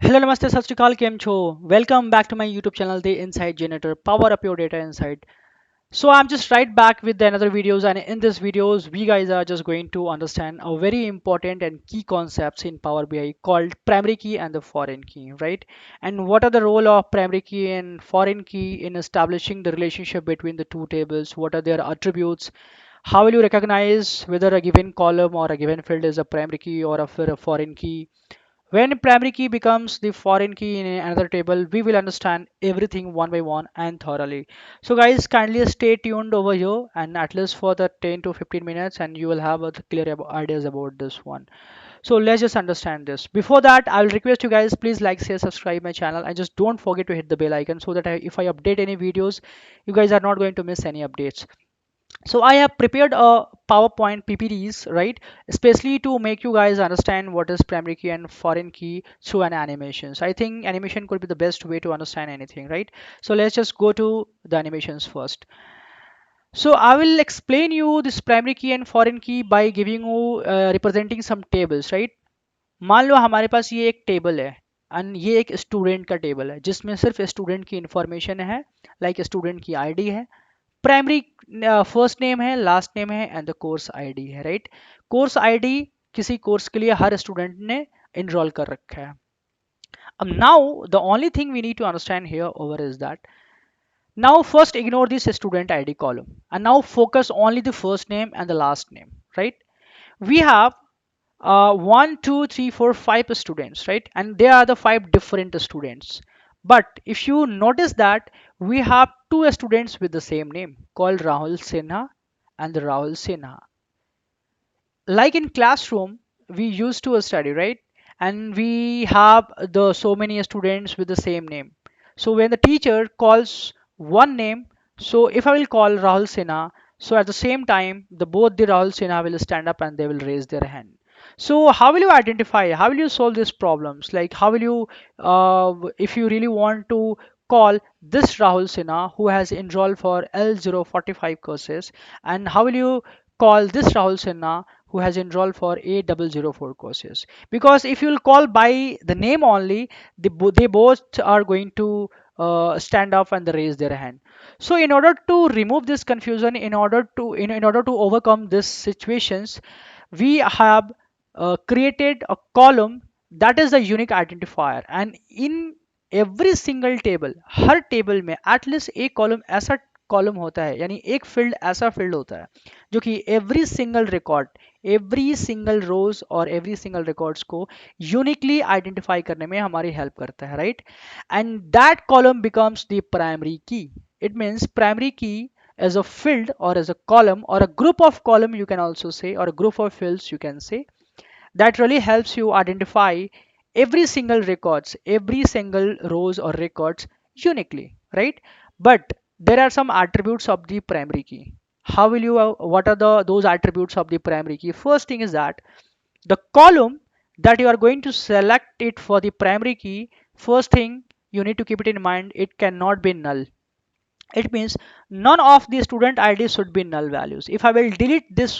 Hello, namaste, sat sri akal, kem cho? Welcome back to my YouTube channel, The Insight Generator. Power up your data insight. So I'm just right back with another videos, and in this videos, we guys are just going to understand a very important and key concepts in Power BI called primary key and the foreign key, right? And what are the role of primary key and foreign key in establishing the relationship between the two tables? What are their attributes? How will you recognize whether a given column or a given field is a primary key or a foreign key? When primary key becomes the foreign key in another table, we will understand everything one by one and thoroughly. So guys, kindly stay tuned over here and at least for the 10 to 15 minutes and you will have a clear ideas about this one. So let's just understand this. Before that, I will request you guys, please like, share, subscribe my channel and just don't forget to hit the bell icon so that if I update any videos, you guys are not going to miss any updates. So I have prepared a PowerPoint PPTs, right, especially to make you guys understand what is primary key and foreign key through an animation. So I think animation could be the best way to understand anything, right? So let's just go to the animations first. So I will explain you this primary key and foreign key by giving you representing some tables, right? मान लो हमारे पास ये एक table है and ये एक student का table है जिसमें सिर्फ स्टूडेंट की इंफॉर्मेशन है, लाइक स्टूडेंट की आईडी है, प्राइमरी फर्स्ट नेम है, लास्ट नेम है एंड द कोर्स आईडी है, राइट? कोर्स आईडी किसी कोर्स के लिए हर स्टूडेंट ने इनरोल कर रखा है. अब now the only thing we need to understand here over is that now first ignore this student id column and now focus only the first name and the last name, right? We have 1 2 3 4 5 students, right? And they are the five different students. But if you notice that we have two students with the same name called Rahul Sinha and Rahul Sinha. Like in classroom, we used to study, right? And we have the so many students with the same name. So when the teacher calls one name, so if I will call Rahul Sinha, so at the same time the both the Rahul Sinha will stand up and they will raise their hand. So how will you identify, how will you solve these problems? Like how will you if you really want to call this Rahul Sinha who has enrolled for L045 courses, and how will you call this Rahul Sinha who has enrolled for A004 courses? Because if you'll call by the name only, they both are going to stand up and raise their hand. So in order to remove this confusion, in order to overcome these situations, we have created a column that is a unique identifier, and in every single table, her table में at least एक column ऐसा column होता है, यानी एक field ऐसा field होता है जो कि every single record, every single rows और एवरी सिंगल रिकॉर्ड्स को यूनिकली आइडेंटिफाई करने में हमारी हेल्प करता है, right? And that column becomes the primary key. It means primary key as a field or as a column or a group of column you can also say, or a group of fields you can say, that really helps you identify every single records, every single rows or records uniquely, right? But there are some attributes of the primary key. How will you what are the those attributes of the primary key? First thing is that the column that you are going to select it for the primary key, first thing you need to keep it in mind, it cannot be null. It means none of the student id should be null values. If I will delete this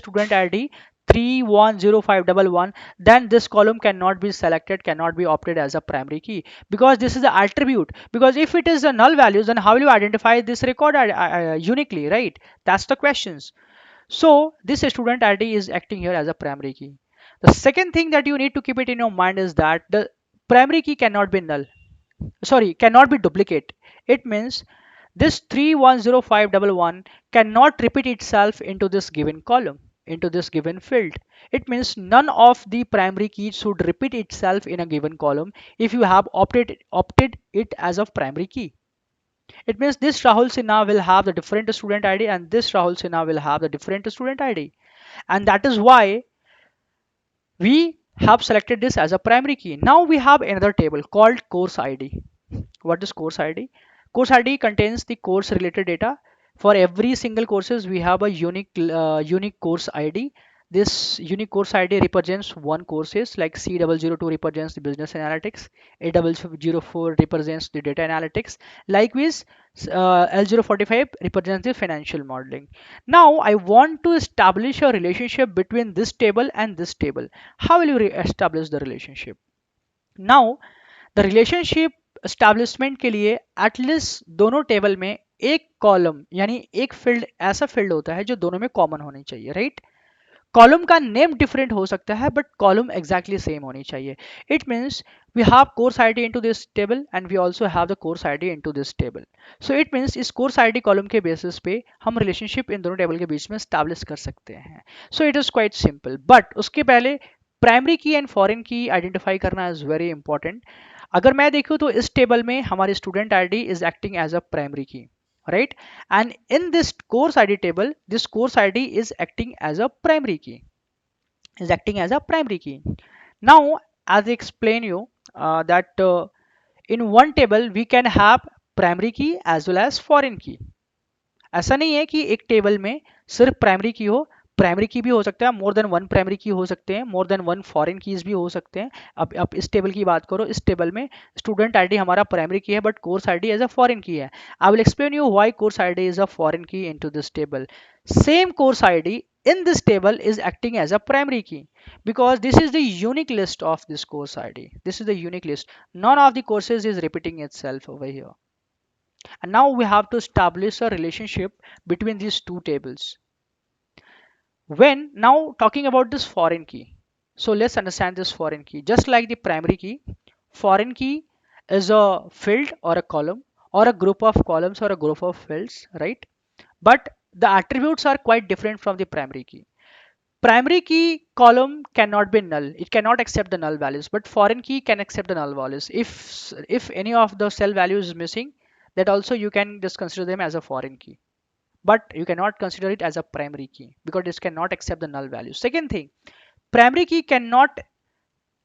student id 310511, then this column cannot be selected, cannot be opted as a primary key, because this is the attribute. Because if it is a null values, then how will you identify this record uniquely, right? That's the questions. So this student id is acting here as a primary key. The second thing that you need to keep it in your mind is that the primary key cannot be null, sorry, cannot be duplicate. It means this 310511 cannot repeat itself into this given column, into this given field. It means none of the primary keys should repeat itself in a given column if you have opted it as a primary key. It means this Rahul Sinha will have the different student ID and this Rahul Sinha will have the different student ID. And that is why we have selected this as a primary key. Now we have another table called course ID. What is course ID? Course ID contains the course related data. For every single courses we have a unique course ID. This unique course ID represents one courses, like C002 represents the business analytics, A004 represents the data analytics, likewise L045 represents the financial modeling. Now I want to establish a relationship between this table and this table. How will you establish the relationship? Now the relationship establishment के लिए at least दोनों table में एक column यानी एक field ऐसा field होता है जो दोनों में कॉमन होनी चाहिए, राइट? कॉलम का नेम डिफरेंट हो सकता है बट कॉलम एग्जैक्टली सेम होनी चाहिए. It means we have course id into this table and we also have the course id into this table. So it means इस course id column के basis पे हम relationship in दोनों table के बीच में establish कर सकते हैं. So it is quite simple but उसके पहले primary key and foreign key identify करना इज वेरी इंपॉर्टेंट. अगर मैं देखूं तो इस टेबल में हमारी student ID is acting as a primary key, right? And in this course id table, this course id is acting as a primary key, is acting as a primary key. Now as I explain you that in one table we can have primary key as well as foreign key. ऐसा नहीं है कि एक table में सिर्फ primary की हो, primary की भी हो सकता है, मोर देन वन प्राइमरी की हो सकते हैं, more than one foreign keys भी हो सकते हैं. अब इस टेबल की बात करो, इस टेबल में स्टूडेंट आईडी हमारा प्राइमरी की है but course ID as a foreign key है. I will explain you why course ID is a foreign key into this table. Same course ID in this table is acting as a primary key because this is the unique list of this course id. This is the unique list. None of the courses is repeating itself over here. And now we have to establish a relationship between these two tables. When now talking about this foreign key, so let's understand this foreign key. Just like the primary key, foreign key is a field or a column or a group of columns or a group of fields, right? But the attributes are quite different from the primary key. Primary key column cannot be null, it cannot accept the null values, but foreign key can accept the null values. If any of the cell values is missing, that also you can just consider them as a foreign key, but you cannot consider it as a primary key because this cannot accept the null values. Second thing, primary key cannot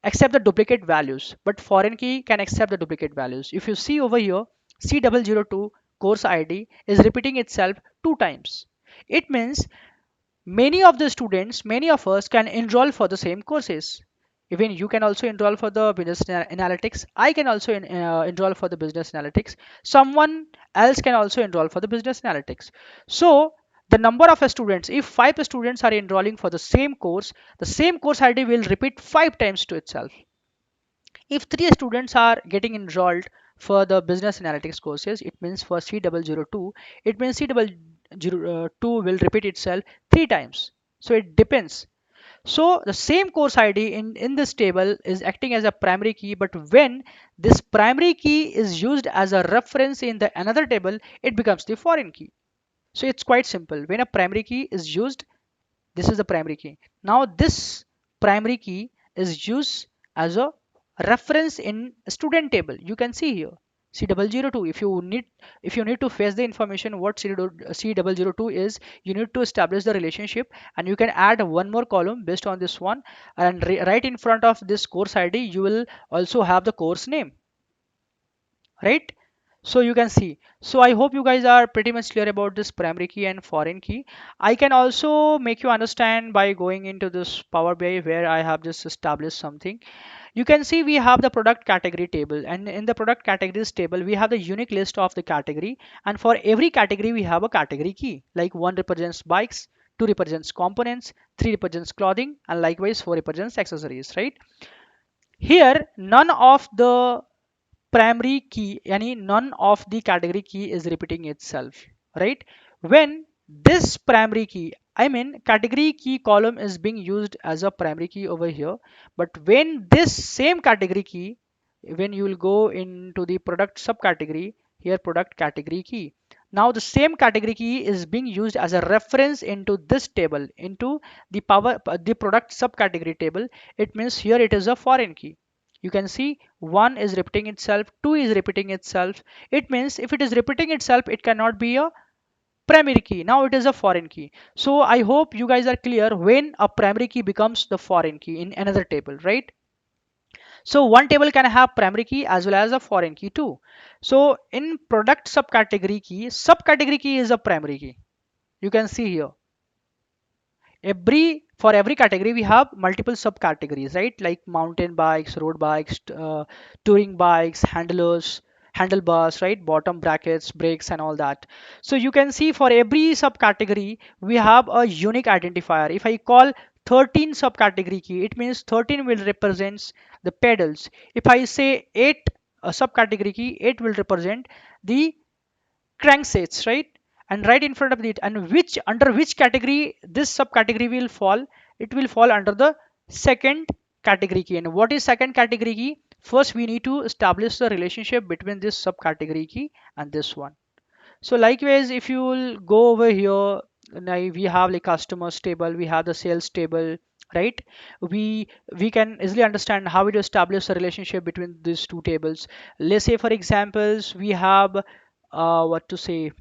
accept the duplicate values, but foreign key can accept the duplicate values. If you see over here, C002 course ID is repeating itself 2 times. It means many of the students, many of us can enroll for the same courses. Even you can also enroll for the business analytics. I can also enroll for the business analytics. Someone else can also enroll for the business analytics. So the number of students, if 5 students are enrolling for the same course id will repeat 5 times to itself. If 3 students are getting enrolled for the business analytics courses, it means for C002, it means C002 will repeat itself 3 times. So it depends. So the same course ID in this table is acting as a primary key, but when this primary key is used as a reference in the another table, it becomes the foreign key. So it's quite simple. When a primary key is used, this is the primary key. Now this primary key is used as a reference in student table. You can see here C002. If you need to fetch the information what C002 is, you need to establish the relationship and you can add one more column based on this one, and right in front of this course ID you will also have the course name, right? So you can see. So I hope you guys are pretty much clear about this primary key and foreign key. I can also make you understand by going into this Power BI where I have just established something. You can see we have the product category table, and in the product categories table we have the unique list of the category, and for every category we have a category key, like 1 represents bikes, 2 represents components, 3 represents clothing, and likewise 4 represents accessories, right? Here none of the primary key, yani none of the category key is repeating itself, right? When this primary key, I mean category key column is being used as a primary key over here, but when this same category key, when you will go into the product subcategory, here product category key, now the same category key is being used as a reference into this table, into the product subcategory table. It means here it is a foreign key. You can see 1 is repeating itself, 2 is repeating itself. It means if it is repeating itself, it cannot be a primary key. Now it is a foreign key. So I hope you guys are clear when a primary key becomes the foreign key in another table, right? So one table can have primary key as well as a foreign key too. So in product subcategory key is a primary key. You can see here for every category we have multiple subcategories, right? Like mountain bikes, road bikes, touring bikes, handlebars, right? Bottom brackets, brakes, and all that. So you can see for every subcategory we have a unique identifier. If I call 13 subcategory key, it means 13 will represents the pedals. If I say 8 subcategory key, 8 will represent the cranksets, right? And right in front of it, and which under which category this subcategory will fall, it will fall under the second category key. And what is second category key? First we need to establish the relationship between this subcategory key and this one. So likewise, if you will go over here, now we have like customers table, we have the sales table, right? We can easily understand how to establish a relationship between these two tables. Let's say for examples, we have what to say,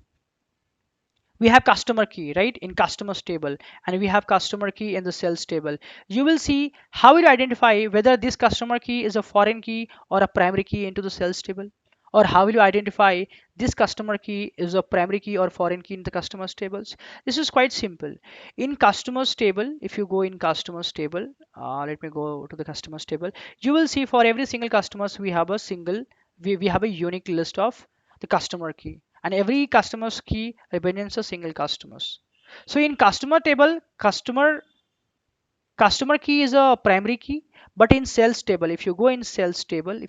we have customer key right in customers table, and we have customer key in the sales table. You will see how will you identify whether this customer key is a foreign key or a primary key into the sales table, or how will you identify this customer key is a primary key or foreign key in the customers tables. This is quite simple. In customers table, if you go in customers table, let me go to the customers table, you will see for every single customers we have a single, we have a unique list of the customer key, and every customer's key represents a single customers. So in customer table, customer key is a primary key, but in sales table, if you go in sales table,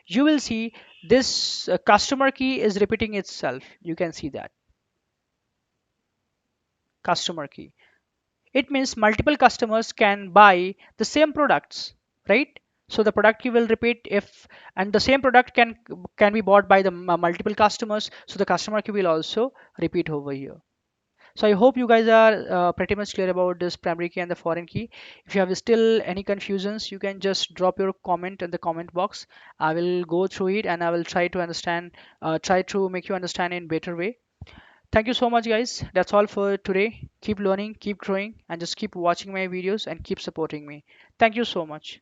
you will see this customer key is repeating itself. You can see that customer key, it means multiple customers can buy the same products, right? So the product key will repeat if, and the same product can be bought by the multiple customers, so the customer key will also repeat over here. So I hope you guys are pretty much clear about this primary key and the foreign key. If you have still any confusions, you can just drop your comment in the comment box. I will go through it and I will try to understand, try to make you understand in better way. Thank you so much, guys. That's all for today. Keep learning, keep growing, and just keep watching my videos and keep supporting me. Thank you so much.